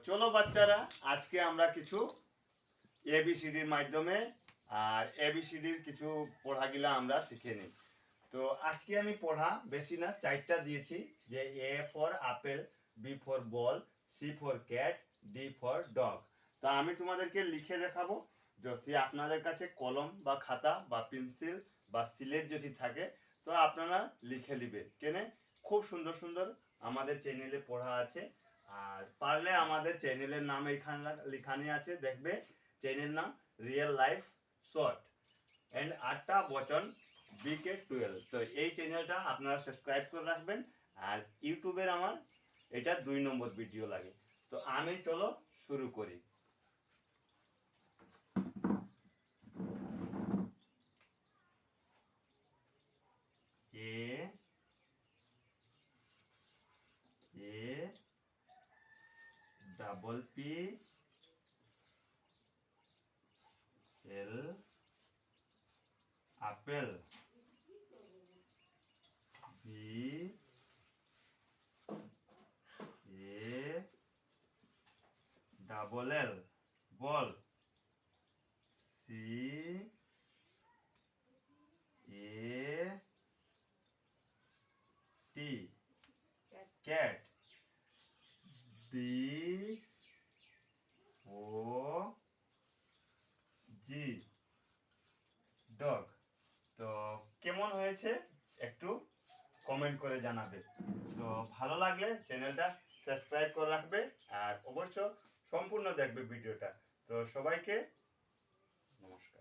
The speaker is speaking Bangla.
চলো বাচ্চারা, আজকে আমরা কিছু এবিসিডির মাধ্যমে আর এবিসিডির কিছু পড়াগুলা আমরা শিখে নিই। তো আজকে আমি পড়া বেশি না, 4টা দিয়েছি, যে A for apple, B for ball, C for cat, D for dog. তো আমি তোমাদেরকে লিখে দেখাবো। যদি আপনাদের কাছে কলম বা খাতা বা পেন্সিল বা সিলেট যদি থাকে তো আপনারা লিখে নিবে কেনে। খুব সুন্দর সুন্দর আমাদের চ্যানেলে পড়া আছে। আর পারলে আমাদের চ্যানেলের নাম এখানে লেখানি আছে, দেখবে চ্যানেল নাম রিয়েল লাইফ শর্ট এন্ড 8টা বচন বিকে 12। তো এই চ্যানেলটা আপনারা সাবস্ক্রাইব করে রাখবেন। আর ইউটিউবের আমার এটা 2 নম্বর ভিডিও লাগে। তো আমি চলো শুরু করি। A A double P L apple, B A double L ball, C A T cat, D O G dog. তো কেমন হয়েছে একটু কমেন্ট করে জানাবে। তো ভালো লাগলে চ্যানেলটা সাবস্ক্রাইব করে রাখবে আর অবশ্য সম্পূর্ণ দেখবে ভিডিওটা। তো সবাইকে নমস্কার।